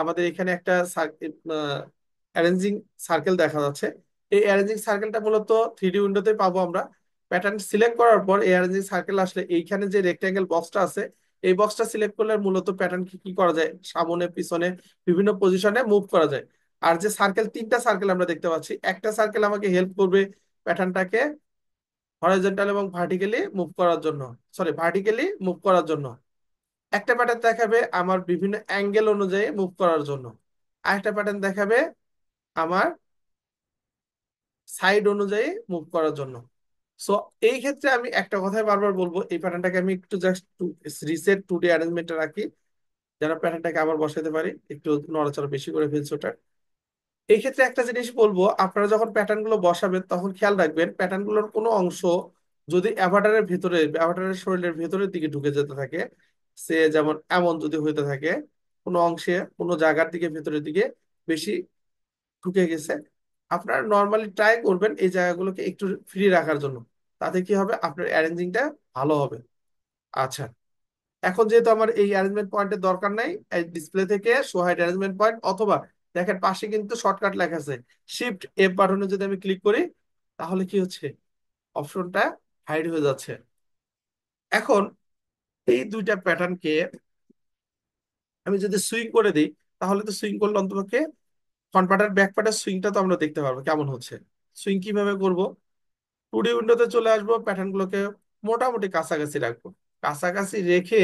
আমাদের এখানে একটা অ্যারেঞ্জিং সার্কেল দেখা যাচ্ছে। এই অ্যারেঞ্জিং সার্কেলটা মূলত থ্রিডি উইন্ডোতে পাবো আমরা। প্যাটার্ন সিলেক্ট করার পর এই অ্যারেঞ্জিং সার্কেল আসলে এইখানে যে রেক্টেঙ্গেল বক্সটা আছে, এই বক্সটা সিলেক্ট করলে মূলত প্যাটার্ন কি কি করা যায়, সামনে পিছনে বিভিন্ন পজিশনে মুভ করা যায়। আর যে সার্কেল, 3টা সার্কেল আমরা দেখতে পাচ্ছি, একটা সার্কেল আমাকে হেল্প করবে প্যাটার্নটাকে হরাইজন্টাল এবং ভার্টিক্যালি মুভ করার জন্য, সরি ভার্টিক্যালি মুভ করার জন্য। একটা প্যাটার্ন দেখাবে আমার বিভিন্ন অ্যাঙ্গেল অনুযায়ী মুভ করার জন্য, আরেকটা প্যাটার্ন দেখাবে আমার সাইড অনুযায়ী মুভ করার জন্য। সো এই ক্ষেত্রে আমি একটা কথাই বারবার বলবো, এই প্যাটার্নটাকে আমি একটু জাস্ট রিসেট 2D অ্যারেঞ্জমেন্টে রাখি, যেন প্যাটার্নটাকে আবার বসাতে পারি, একটু নড়াচড়া বেশি করে ফেলছি ওটা। এই ক্ষেত্রে একটা জিনিস বলবো, আপনারা যখন প্যাটার্ন গুলো বসাবেন তখন খেয়াল রাখবেন প্যাটার্ন গুলোর কোনো অংশ যদি অ্যাভাটারের ভিতরে, অ্যাভাটারের শরীরের ভেতরের দিকে ঢুকে যেতে থাকে, সে যেমন এমন যদি হইতে থাকে কোনো অংশে কোনো জায়গার দিকে ভেতরের দিকে বেশি ঢুকে গেছে, আপনারা নর্মালি ট্রাই করবেন এই জায়গাগুলোকে একটু ফ্রি রাখার জন্য। তাতে কি হবে, আপনার অ্যারেঞ্জিংটা ভালো হবে। আচ্ছা, এখন যেহেতু আমার এই অ্যারেঞ্জমেন্ট পয়েন্টের দরকার নাই, এই ডিসপ্লে থেকে শো হাইড অ্যারেঞ্জমেন্ট পয়েন্ট, অথবা দেখেন পাশে কিন্তু শর্টকাট লেখা আছে, শিফট এফ বাটনে যদি আমি ক্লিক করি, তাহলে কি হচ্ছে, অপশনটা হাইড হয়ে যাচ্ছে। এখন এই দুইটা প্যাটার্নকে আমি যদি সুইং করে দিই, তাহলে তো সুইং করলে অন্ততপক্ষে ফ্রন্ট পার্টার ব্যাক পার্টার সুইংটা তো আমরা দেখতে পারবো কেমন হচ্ছে। সুইং কিভাবে করব, 2D উইন্ডোতে চলে আসবো, প্যাটার্ন গুলোকে মোটামুটি কাছাকাছি রাখবো। কাছাকাছি রেখে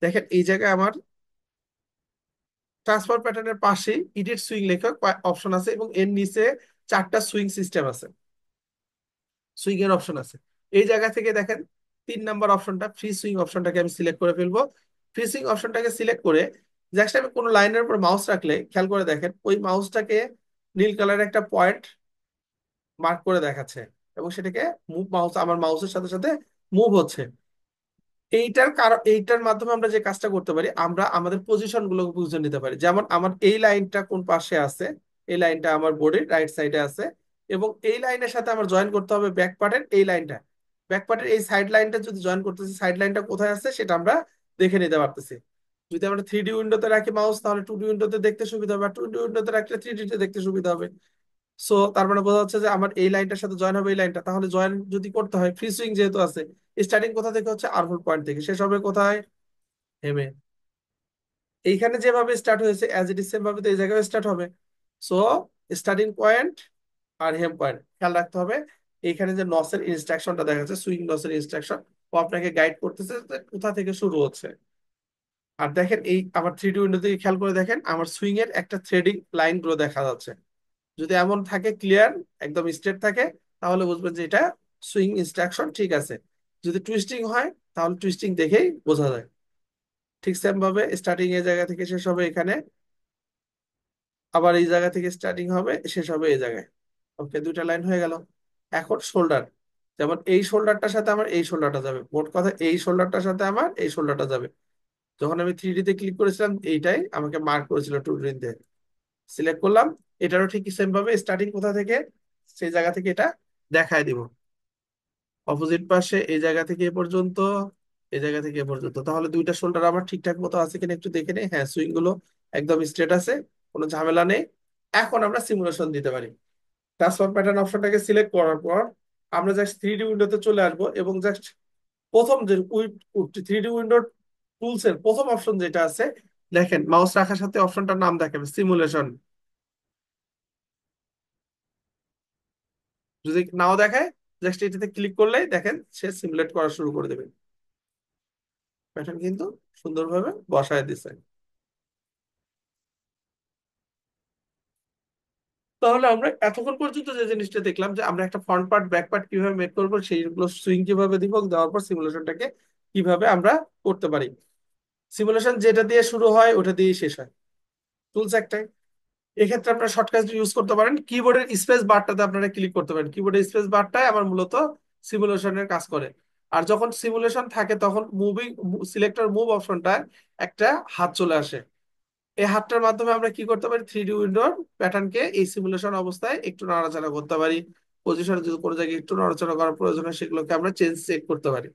দেখেন এই জায়গায় আমার ট্রান্সফার প্যাটার্নের পাশে ইডিট সুইং লেখা অপশন আছে, এবং এর নিচে 4টা সুইং সিস্টেম আছে, সুইং এর অপশন আছে। এই জায়গা থেকে দেখেন 3 নম্বর অপশনটা ফ্রি সুইং অপশনটাকে আমি সিলেক্ট করে ফেলবো। ফ্রি সুইং অপশনটাকে সিলেক্ট করে জাস্ট আমি কোনো লাইনের উপর মাউস রাখলে খেয়াল করে দেখেন ওই মাউসটাকে নীল কালারের একটা পয়েন্ট মার্ক করে দেখাচ্ছে, এবং সেটাকে মুভ, মাউস আমার মাউসের সাথে সাথে মুভ হচ্ছে। এইটার কারণ, এইটার মাধ্যমে আমরা যে কাজটা করতে পারি, আমরা আমাদের পজিশন গুলো বুঝে নিতে পারি। যেমন আমার এই লাইনটা কোন পাশে আছে, এই লাইনটা আমার বোর্ডের রাইট সাইডে আছে, এবং এই লাইনের সাথে আমার জয়েন করতে হবে ব্যাক পার্টের এই লাইনটা। ব্যাক পার্টের এই সাইড লাইনটা যদি জয়েন করতেছি, সাইড লাইনটা কোথায় আছে সেটা আমরা দেখে নিতে পারতেছি। যদি আমরা 3D উইন্ডোতে রাখি মাউস, তাহলে 2D উইন্ডোতে দেখতে সুবিধা হবে, আর 2D উইন্ডোতে রাখলে 3D তে দেখতে সুবিধা হবে। সো তার মানে বোঝা যাচ্ছে যে আমার এই লাইনটার সাথে জয়েন হবে এই লাইনটা, তাহলে জয়েন যদি করতে হয়, ফ্রি সুইং যেহেতু আছে, স্টার্টিং কোথা থেকে হচ্ছে, আরমোর পয়েন্ট থেকে, শেষ হবে কোথায়, হেমে। এইখানে যেভাবে স্টার্ট হয়েছে অ্যাজ ইট ইজ সেম ভাবে তো এই জায়গায় স্টার্ট হবে। সো স্টার্টিং পয়েন্ট আর হেম পয়েন্ট খেয়াল রাখতে হবে। এইখানে যে নসের ইনস্ট্রাকশনটা দেখা যাচ্ছে, সুইং নসের ইনস্ট্রাকশন, ও আপনাকে গাইড করতেছে যে কোথা থেকে শুরু হচ্ছে। আর দেখেন এই আমার 3D উইন্ডো থেকে খেয়াল করে দেখেন আমার সুইং এর একটা থ্রেডিং লাইন গুলো দেখা যাচ্ছে। যদি এমন থাকে ক্লিয়ার, একদম স্ট্রেট থাকে, তাহলে বুঝবেন যে এটা সুইং ইনস্ট্রাকশন ঠিক আছে। যদি টুইস্টিং হয়, তাহলে টুইস্টিং দেখেই বোঝা যায়। ঠিক সেম ভাবে স্টার্টিং এই জায়গা থেকে শেষ হবে এখানে, আবার এই জায়গা থেকে স্টার্টিং হবে শেষ হবে এই জায়গায়। ওকে, 2টা লাইন হয়ে গেল। এখন শোল্ডার, যেমন এই শোল্ডারটার সাথে আমার এই শোল্ডারটা যাবে, মোট কথা এই শোল্ডারটার সাথে আমার এই শোল্ডারটা যাবে। যখন আমি 3D তে ক্লিক করেছিলাম, এইটাই আমাকে মার্ক করেছিল 2D তে, সিলেক্ট করলাম। এটারও ঠিক সেম ভাবে স্টার্টিং কোথা থেকে, সেই জায়গা থেকে এটা দেখায় দিব। অপোজিট পাশে এই জায়গা থেকে এ পর্যন্ত, এই জায়গা থেকে এ পর্যন্ত, তাহলে 2টা শোল্ডার আমার ঠিকঠাক মতো আছে কিনা একটু দেখে নেই। হ্যাঁ, সুইং গুলো একদম স্ট্রেট আছে, কোনো ঝামেলা নেই। এখন আমরা সিমুলেশন দিতে পারি। ট্রান্সফর্ম প্যাটার্ন অপশনটাকে সিলেক্ট করার পর আমরা জাস্ট 3D উইন্ডোতে চলে আসবো, এবং জাস্ট প্রথম যে 3D উইন্ডোর টুলস এর প্রথম অপশন যেটা আছে, দেখেন মাউস রাখার সাথে অপশনটার নাম দেখাবে সিমুলেশন। যদি নাও দেখায়, জাস্ট এটাতে ক্লিক করলেই দেখেন সে সিমুলেট করা শুরু করে দেবে। প্যাটার্ন কিন্তু সুন্দরভাবে বসায় দিছে। তাহলে আমরা এতক্ষণ পর্যন্ত যে জিনিসটা দেখলাম, যে আমরা একটা ফ্রন্ট পার্ট ব্যাক পার্ট কিভাবে মেক করবো, সেইগুলো সুইং কিভাবে দিব, দেওয়ার পর সিমুলেশনটাকে কিভাবে আমরা করতে পারি। সিমুলেশন যেটা দিয়ে শুরু হয় ওটা দিয়েই শেষ হয়, টুলস একটাই। এক্ষেত্রে আপনারা শর্টকাট ইউজ করতে পারেন, কিবোর্ডের স্পেস বারটাতে আপনারা ক্লিক করতে পারেন। কিবোর্ডের স্পেস বারটাই আমার মূলত সিমুলেশনের কাজ করে। আর যখন সিমুলেশন থাকে তখন মুভিং সিলেক্টর মুভ অপশনটায় একটা হাত চলে আসে। এই হাতটার মাধ্যমে আমরা কি করতে পারি, 3D উইন্ডোর প্যাটার্নকে এই সিমুলেশন অবস্থায় একটু নাড়াচাড়া করতে পারি। পজিশন যদি কোনো জায়গায় একটু নড়াচড়া করার প্রয়োজন হয় সেগুলোকে আমরা চেক করতে পারি।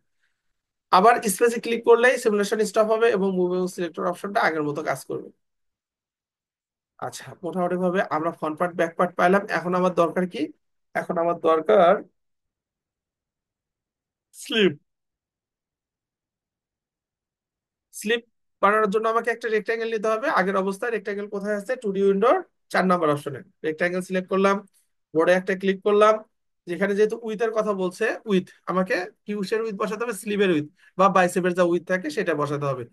আবার স্পেসে ক্লিক করলেই সিমুলেশন স্টপ হবে এবং মুভিং সিলেক্টর অপশনটা আগের মতো কাজ করবে। আচ্ছা, মোটামুটি ভাবে আমরা ফ্রন্ট পার্ট ব্যাক পার্ট পাইলাম। এখন আমার দরকার কি? এখন আমার দরকার স্লিপ। স্লিপ বানানোর জন্য আমাকে একটা রেক্টাঙ্গেল নিতে হবে। আগের অবস্থায় রেক্টাঙ্গেল কোথায় আছে, 2D উইন্ডোর 4 নম্বর অপশনে রেক্টাঙ্গেল সিলেক্ট করলাম, বোর্ডে একটা ক্লিক করলাম। যেখানে যেহেতু উইথের কথা বলছে, উইথ আমাকে কিউসের উইথ বসাতে হবে, স্লিভের উইথ বা বাইসেপের যা উইথ থাকে সেটা বসাতে হবে।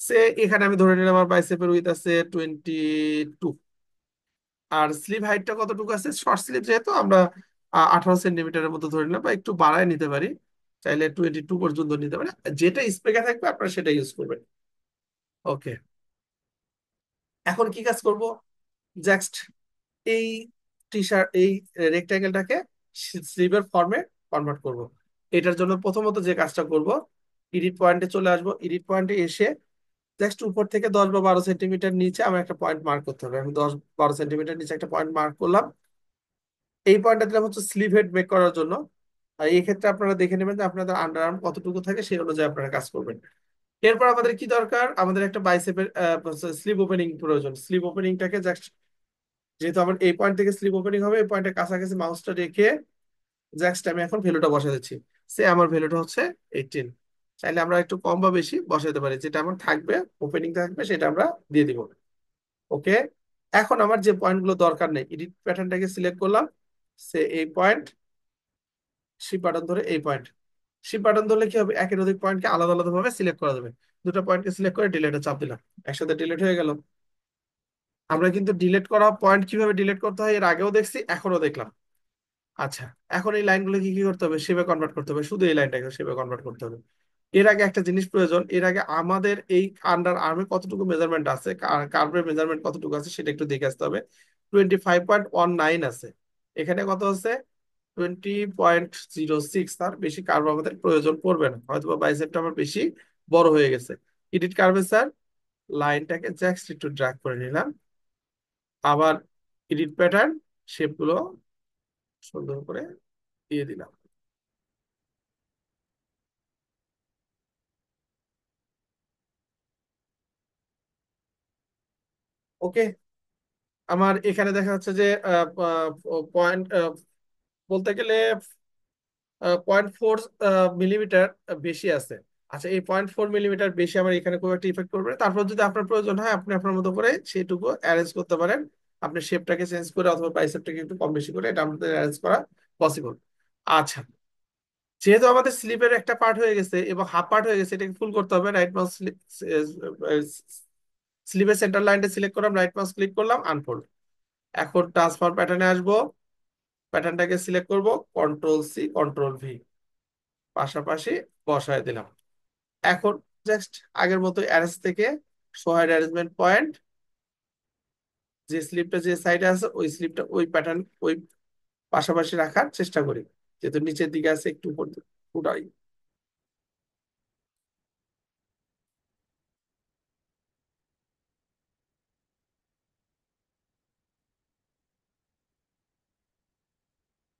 সে এখানে আমি ধরে নিলাম আমার বাইসেপের উইথ আছে 22। আর স্লিভ হাইটটা কতটুকু আছে, শর্ট স্লিভ যেহেতু আমরা 18 সেন্টিমিটারের মতো ধরে নিলাম, বা একটু বাড়ায় নিতে পারি, চাইলে 22 পর্যন্ত নিতে পারি। যেটা স্পেকে থাকবে আপনারা সেটা ইউজ করবেন। ওকে, এখন কি কাজ করব, জাস্ট এই টি শার্ট এই রেক্ট্যাঙ্গেলটাকে স্লিভের ফর্মে কনভার্ট করব। এটার জন্য প্রথমত যে কাজটা করব, এডিট পয়েন্টে চলে আসব। এডিট পয়েন্টে এসে জাস্ট উপর থেকে 10 বা 12 সেন্টিমিটার নিচে আমার একটা পয়েন্ট মার্ক করতে হবে। আমি 10 12 সেন্টিমিটার নিচে একটা পয়েন্ট মার্ক করলাম। এই পয়েন্টটা দিলাম হচ্ছে স্লিভ হেড মেক করার জন্য। আর এই ক্ষেত্রে আপনারা দেখে নেবেন যে আপনাদের আন্ডার আর্ম কতটুকু থাকে, সেই অনুযায়ী আপনারা কাজ করবেন। এরপর আমাদের কি দরকার, আমাদের একটা বাইসেপের স্লিভ ওপেনিং প্রয়োজন। স্লিভ ওপেনিংটাকে জাস্ট, যেহেতু আমার এই পয়েন্ট থেকে স্লিভ ওপেনিং হবে, এই পয়েন্টের কাছাকাছি মাউসটা রেখে জাস্ট আমি এখন ভ্যালুটা বসা দিচ্ছি। সে আমার ভ্যালুটা হচ্ছে 18। চাইলে আমরা একটু কম বা বেশি বসাতে পারি, যেটা আমার থাকবে ওপেনিং থাকবে সেটা আমরা দিয়ে দিব। ওকে, এখন আমার যে পয়েন্টগুলো দরকার নেই, এডিট প্যাটার্নটাকে সিলেক্ট করলাম। সে এই পয়েন্ট, শিপ বাটন ধরে এই পয়েন্ট। শিপ বাটন ধরলে কি হবে, একের অধিক পয়েন্টকে আলাদা আলাদা ভাবে সিলেক্ট করা যাবে। দুটো পয়েন্টকে সিলেক্ট করে ডিলেটে চাপ দিলাম, একসাথে ডিলেট হয়ে গেল। আমরা কিন্তু ডিলেট করা পয়েন্ট কিভাবে ডিলেট করতে হয় এর আগেও দেখছি, এখনো দেখলাম। আচ্ছা, এখন এই লাইনগুলো কি কি করতে হবে, শেপে কনভার্ট করতে হবে। শুধু এই লাইনটাকে শেপে কনভার্ট করতে হবে। এর আগে একটা জিনিস প্রয়োজন, এর আগে আমাদের এই আন্ডার আর্মে কতটুকু মেজারমেন্ট আছে, কার্ভের মেজারমেন্ট কতটুকু আছে সেটা একটু দেখে আসতে হবে। 25.19 আছে, এখানে কত আছে, 20.06। তার বেশি কার্ভ আমাদের প্রয়োজন পড়বে না, হয়তো বা বাইসেপটা আমার বেশি বড় হয়ে গেছে। এডিট কার্ভে স্যার লাইনটাকে জাস্ট একটু ড্র্যাগ করে নিলাম। আবার এডিট প্যাটার্ন, শেপগুলো সুন্দর করে দিয়ে দিলাম। ওকে, আমার এখানে দেখা যাচ্ছে যে পয়েন্ট বলতে গেলে 0.4 মিলিমিটার বেশি আছে। আচ্ছা, এই 0.4 মিলিমিটার বেশি আমার এখানে খুব একটা ইফেক্ট করবে না। তারপর যদি আপনার প্রয়োজন হয় আপনি আপনার মতো করে সেইটুকু অ্যারেঞ্জ করতে পারেন। আপনি শেপটাকে চেঞ্জ করে অথবা বাইসেপটাকে একটু কম বেশি করে এটা আমাদের অ্যারেঞ্জ করা পসিবল। আচ্ছা, যেহেতু আমাদের স্লিপের একটা পার্ট হয়ে গেছে এবং হাফ পার্ট হয়ে গেছে, এটাকে ফুল করতে হবে। রাইট মাউস, স্লিপের সেন্টার লাইনটা সিলেক্ট করলাম, রাইট মাউস ক্লিক করলাম, আনফোল্ড। এখন ট্রান্সফর্ম প্যাটার্নে আসবো, প্যাটার্নটাকে সিলেক্ট করব, কন্ট্রোল C কন্ট্রোল V, পাশাপাশি বসায় দিলাম। এখন জাস্ট আগের মতো অ্যারেঞ্জ থেকে সোহাইড অ্যারেঞ্জমেন্ট পয়েন্ট, যে স্লিপটা যে সাইডে আছে ওই স্লিপটা ওই প্যাটার্ন ওই পাশাপাশি রাখার চেষ্টা করি, যেহেতু নিচের দিকে আছে একটু উপর দিকে উঠাই।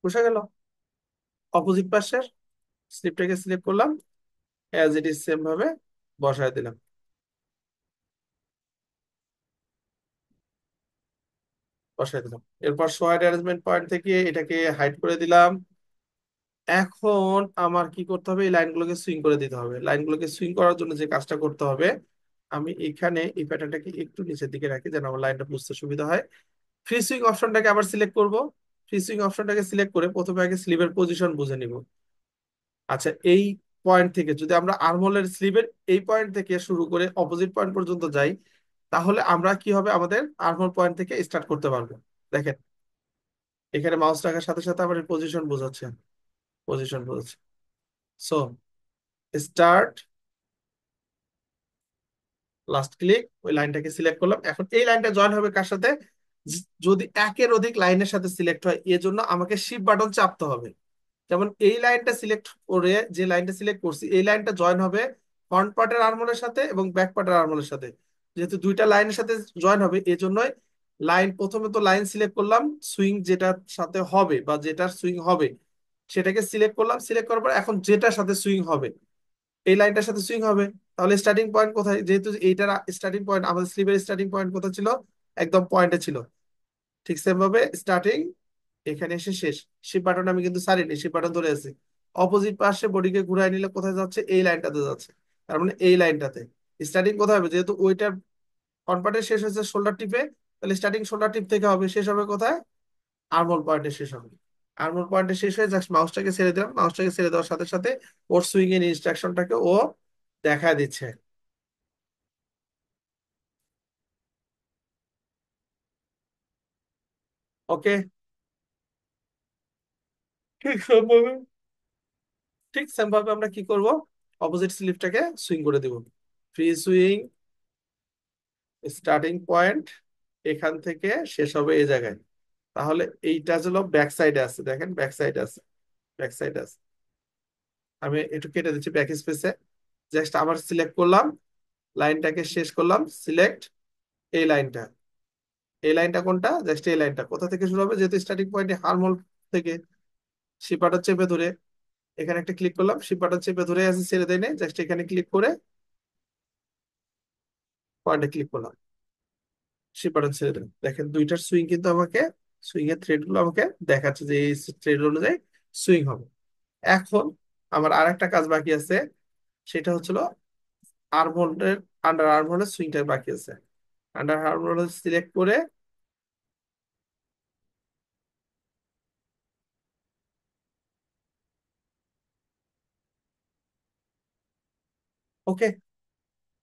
বসে গেল। অপোজিট পাশের স্লিপটাকে সিলেক্ট করলাম, অ্যাজ ইট ইজ সেম ভাবে বসায় দিলাম, বসায় দিলাম। এরপর সোয়াইড অ্যারেঞ্জমেন্ট পয়েন্ট থেকে এটাকে হাইড করে দিলাম। এখন আমার কি করতে হবে, এই লাইনগুলোকে সুইং করে দিতে হবে। লাইনগুলোকে সুইং করার জন্য যে কাজটা করতে হবে, আমি এখানে এই প্যাটার্নটাকে একটু নিচের দিকে রাখি যেন আমার লাইনটা বুঝতে সুবিধা হয়। ফ্রি সুইং অপশনটাকে আবার সিলেক্ট করব। ফ্রি সুইং অপশনটাকে সিলেক্ট করে প্রথমে আগে স্লিভের পজিশন বুঝে নিব। আচ্ছা, এই পয়েন্ট থেকে যদি আমরা আর্মহোলের স্লিভের এই পয়েন্ট থেকে শুরু করে অপোজিট পয়েন্ট পর্যন্ত যাই, তাহলে আমরা কি হবে, আমাদের আর্মহোল পয়েন্ট থেকে স্টার্ট করতে পারবো। দেখেন, এখানে মাউস রাখার সাথে সাথে আমার পজিশন বোঝাচ্ছে, পজিশন বোঝাচ্ছে। সো স্টার্ট, লাস্ট ক্লিক, ওই লাইনটাকে সিলেক্ট করলাম। এখন এই লাইনটা জয়েন হবে কার সাথে, যদি একের অধিক লাইনের সাথে সিলেক্ট হয়, এর জন্য আমাকে শিফট বাটন চাপতে হবে। যেমন এই লাইনটা সিলেক্ট করে, যে লাইনটা সিলেক্ট করছি এই লাইনটা জয়েন হবে ফ্রন্ট পার্টের আর্মহোলের সাথে এবং ব্যাক পার্টের আর্মহোলের সাথে। যেহেতু দুইটা লাইনের সাথে জয়েন হবে, এই জন্যই লাইন, প্রথমে তো লাইন সিলেক্ট করলাম, সুইং যেটার সাথে হবে বা যেটার সুইং হবে সেটাকে সিলেক্ট করলাম। সিলেক্ট করার পর এখন যেটার সাথে সুইং হবে, এই লাইনটার সাথে সুইং হবে, তাহলে স্টার্টিং পয়েন্ট কোথায়, যেহেতু এইটার স্টার্টিং পয়েন্ট, আমাদের স্লিভের স্টার্টিং পয়েন্ট কোথায় ছিল, একদম পয়েন্টে ছিল। ঠিক সেম ভাবে স্টার্টিং, এখানে এসে শেষ। শিপ বাটন আমি কিন্তু ছাড়িনি, শিপ বাটন ধরে আছি। অপোজিট পাশে বডিকে ঘুরাই নিলে কোথায় যাচ্ছে, এই লাইনটাতে যাচ্ছে। তার মানে এই লাইনটাতে স্টার্টিং কোথায় হবে, যেহেতু ওইটার ফ্রন্ট পার্টে শেষ হয়েছে শোল্ডার টিপে, তাহলে স্টার্টিং শোল্ডার টিপ থেকে হবে, শেষ হবে কোথায়, আর্মহোল পয়েন্টে শেষ হবে। আর্মহোল পয়েন্টে শেষ হয়ে জাস্ট মাউসটাকে ছেড়ে দিলাম, মাউসটাকে ছেড়ে দেওয়ার সাথে সাথে ওর সুইং এর ইনস্ট্রাকশনটাকে ও দেখা দিচ্ছে। ওকে, ঠিক সেমভাবে, ঠিক সেম ভাবে আমরা কি করব, অপোজিট স্লিপটাকে সুইং করে দিব। ফ্রি সুইং, স্টার্টিং পয়েন্ট এখান থেকে শেষ হবে এই জায়গায়। তাহলে এইটা হলো ব্যাক সাইডে আছে, দেখেন ব্যাক সাইডে আছে, ব্যাক সাইডে আছে। আমি একটু কেটে দিচ্ছি ব্যাক স্পেসে। জাস্ট আবার সিলেক্ট করলাম, লাইনটাকে শেষ করলাম, সিলেক্ট এই লাইনটা। এই লাইনটা কোনটা, জাস্ট এই লাইনটা কোথা থেকে শুরু হবে, যেহেতু স্টার্টিং পয়েন্টে হারমোল থেকে, শিপাটা চেপে ধরে এখানে একটা ক্লিক করলাম, শিপাটা চেপে ধরে আছে, ছেড়ে দেয় নাই, জাস্ট এখানে ক্লিক করে পয়েন্টে ক্লিক করলাম, শিপাটা ছেড়ে দিলাম। দেখেন দুইটার সুইং কিন্তু আমাকে, সুইং এর থ্রেড গুলো আমাকে দেখাচ্ছে যে এই থ্রেড অনুযায়ী সুইং হবে। এখন আমার আর একটা কাজ বাকি আছে, সেটা হচ্ছিল আর্মহোলের, আন্ডার আর্মহোলের সুইংটা বাকি আছে। আন্ডার আর্মহোল সিলেক্ট করে, ওকে,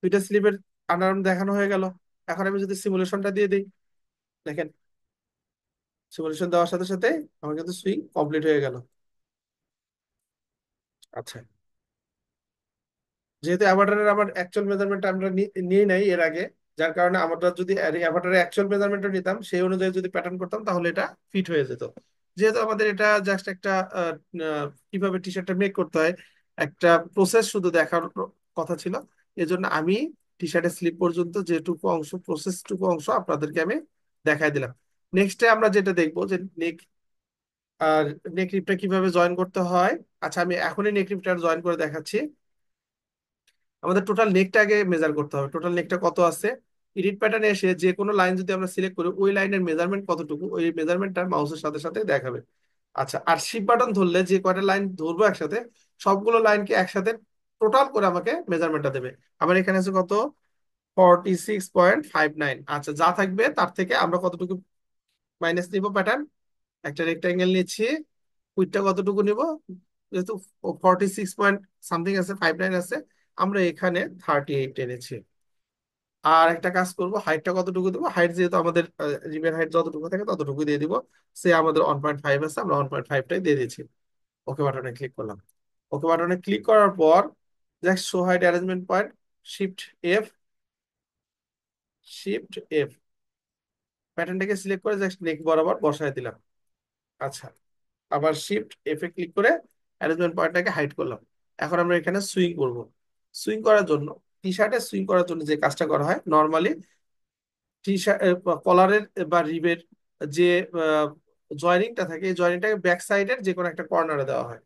দুইটা স্লিপের আন্ডার আর্ম দেখানো হয়ে গেল। এখন আমি যদি সিমুলেশনটা দিয়ে দিই, দেখেন সিমুলেশন দেওয়ার সাথে সাথে আমার কিন্তু সুইং কমপ্লিট হয়ে গেল। আচ্ছা, যেহেতু অ্যাভাটারের আমার অ্যাকচুয়াল মেজারমেন্ট আমরা নিয়ে নাই এর আগে, যার কারণে আমরা যদি অ্যাভাটারের অ্যাকচুয়াল মেজারমেন্টও নিতাম, সেই অনুযায়ী যদি প্যাটার্ন করতাম, তাহলে এটা ফিট হয়ে যেত। যেহেতু আমাদের এটা জাস্ট একটা কিভাবে টি শার্টটা মেক করতে হয় একটা প্রসেস শুধু দেখার কথা ছিল, এজন্য আমি টি শার্টের স্লিপ পর্যন্ত যেটুকু অংশ, প্রসেসটুকু অংশ আপনাদেরকে আমি দেখাই দিলাম। নেক্সটে আমরা যেটা দেখবো যে নেক, আর নেক রিপটা কিভাবে জয়েন করতে হয়। আচ্ছা, আমি এখনই নেক রিপটা জয়েন করে দেখাচ্ছি। আমাদের টোটাল নেকটা আগে মেজার করতে হবে, টোটাল নেকটা কত আছে। এডিট প্যাটার্নে এসে যে কোনো লাইন যদি আমরা সিলেক্ট করি, ওই লাইনের মেজারমেন্ট কতটুকু, ওই মেজারমেন্টটা মাউসের সাথে সাথে দেখাবে। আচ্ছা, আর শিফট বাটন ধরলে যে কয়টা লাইন ধরবো একসাথে, সবগুলো লাইনকে একসাথে টোটাল করে আমাকে মেজারমেন্টটা দেবে। আমার এখানে আছে কত, 46.59। আচ্ছা, যা থাকবে তার থেকে আমরা কতটুকু মাইনাস নিব, প্যাটার্ন একটা রেক্টাঙ্গেল নিচ্ছি, উইডটা কতটুকু নিব, যেহেতু 46 পয়েন্ট সামথিং আছে, 59 আছে, আমরা এখানে 38 এনেছি। আর একটা কাজ করব, হাইটটা কতটুকু দেবো, হাইট যেহেতু আমাদের রিমের হাইট যতটুকু থাকে ততটুকু দিয়ে দিব। সে আমাদের 1.5 আছে, আমরা 1.5টাই দিয়ে দিয়েছি। ওকে বাটনে ক্লিক করলাম। ওকে বাটনে ক্লিক করার পর just show hide arrangement point, shift F, shift F, প্যাটার্নটাকে সিলেক্ট করে জাস্ট নেক বরাবর বসায় দিলাম। আচ্ছা, আবার শিফট এফ এ ক্লিক করে অ্যারেঞ্জমেন্ট পয়েন্টটাকে হাইড করলাম। এখন আমরা এখানে সুইং করব। সুইং করার জন্য, টি শার্টে সুইং করার জন্য যে কাজটা করা হয় নর্মালি, টি শার্ট কলারের বা রিবের যে জয়নিংটা থাকে, এই জয়নিংটাকে ব্যাক সাইডের যে কোনো একটা কর্নারে দেওয়া হয়।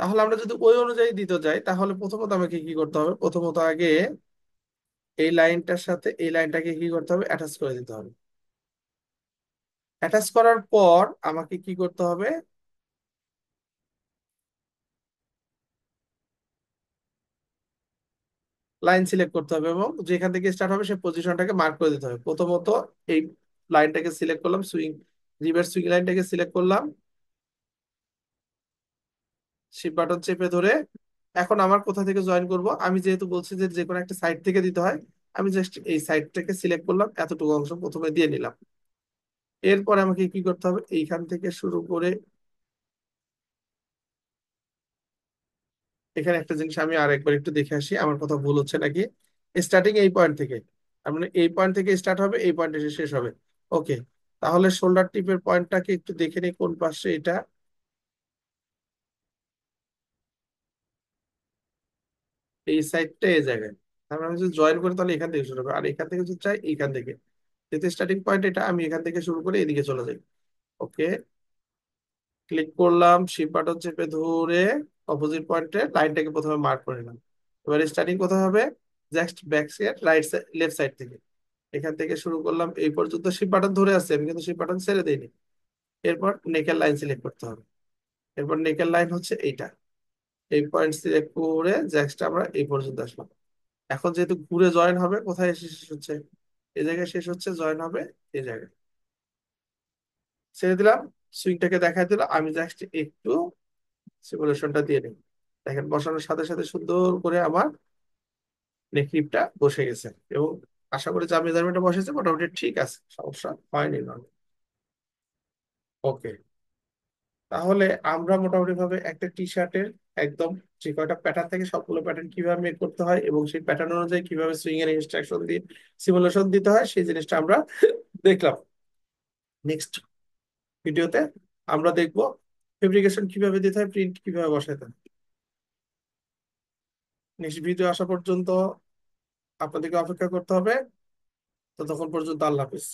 তাহলে আমরা যদি ওই অনুযায়ী দিতে যাই, তাহলে প্রথমত আমাকে কি করতে হবে, প্রথমত আগে এই লাইনটার সাথে এই লাইনটাকে কি করতে হবে, অ্যাটাচ করে দিতে হবে। অ্যাটাচ করার পর আমাকে কি করতে হবে, লাইন সিলেক্ট করতে হবে এবং যেখান থেকে স্টার্ট হবে সেই পজিশনটাকে মার্ক করে দিতে হবে। প্রথমত এই লাইনটাকে সিলেক্ট করলাম, সুইং, রিভার্স সুইং লাইনটাকে সিলেক্ট করলাম, শিফট বাটন চেপে ধরে এখন আমার কোথা থেকে জয়েন করব, আমি যেহেতু বলছি যে যে কোনো একটা সাইট থেকে দিতে হয়, আমি জাস্ট এই সাইটটাকে সিলেক্ট করলাম, এতটুকু অংশ প্রথমে দিয়ে নিলাম। এরপর আমাকে কি করতে হবে, এইখান থেকে শুরু করে এখানে একটা জিনিস আমি আরেকবার একটু দেখে আসি আমার কথা ভুল হচ্ছে নাকি। স্টার্টিং এই পয়েন্ট থেকে, তার মানে এই পয়েন্ট থেকে স্টার্ট হবে, এই পয়েন্টে এসে শেষ হবে। ওকে, তাহলে শোল্ডার টিপের পয়েন্টটাকে একটু দেখে নিই কোন পাশে এটা। এই সাইডটা এই জায়গায়। তার মানে আমি যদি জয়েন করি তাহলে এখান থেকে শুরু হবে, আর এখান থেকে যদি চাই এইখান থেকে, যেহেতু স্টার্টিং পয়েন্ট এটা, আমি এখান থেকে শুরু করে এদিকে চলে যাই। ওকে, ক্লিক করলাম, শিপ বাটন চেপে ধরে অপোজিট পয়েন্টে লাইনটাকে প্রথমে মার্ক করে নিলাম। এবার স্টার্টিং কোথায় হবে, just back side right side left side থেকে, এখান থেকে শুরু করলাম এই পর্যন্ত শিপ বাটন ধরে আছে, আমি কিন্তু শিপ বাটন ছেড়ে দিইনি। এরপর নেকের লাইন সিলেক্ট করতে হবে। এরপর নেকের লাইন হচ্ছে এইটা, এই পয়েন্ট সিলেক্ট করে জাস্ট আমরা এই পর্যন্ত আসলাম। এখন যেহেতু ঘুরে জয়েন হবে, কোথায় এসে শেষ হচ্ছে, এই জায়গায় শেষ হচ্ছে, জয়েন হবে এই জায়গায়। ছেড়ে দিলাম, সুইংটাকে দেখাই দিল, আমি জাস্ট একটু সিমুলেশনটা দিয়ে নিই। দেখেন বসানোর সাথে সাথে সুন্দর করে আমার নেকলিপটা বসে গেছে, এবং আশা করি যে আমি মেজারমেন্টটা বসেছে মোটামুটি ঠিক আছে, সমস্যা হয়নি। ওকে, তাহলে আমরা মোটামুটি ভাবে একটা টি শার্টের একদম যে কয়টা প্যাটার্ন থেকে সবগুলো প্যাটার্ন কিভাবে মেক করতে হয় এবং সেই প্যাটার্ন অনুযায়ী কিভাবে সুইং এর ইনস্ট্রাকশন দিয়ে সিমুলেশন দিতে হয়, সেই জিনিসটা আমরা দেখলাম। নেক্সট ভিডিওতে আমরা দেখব ফেব্রিকেশন কিভাবে দিতে হয়, প্রিন্ট কিভাবে বসাতে হয়। নেক্সট ভিডিও আসা পর্যন্ত আপনাদেরকে অপেক্ষা করতে হবে। ততক্ষণ পর্যন্ত আল্লাহ হাফিজ।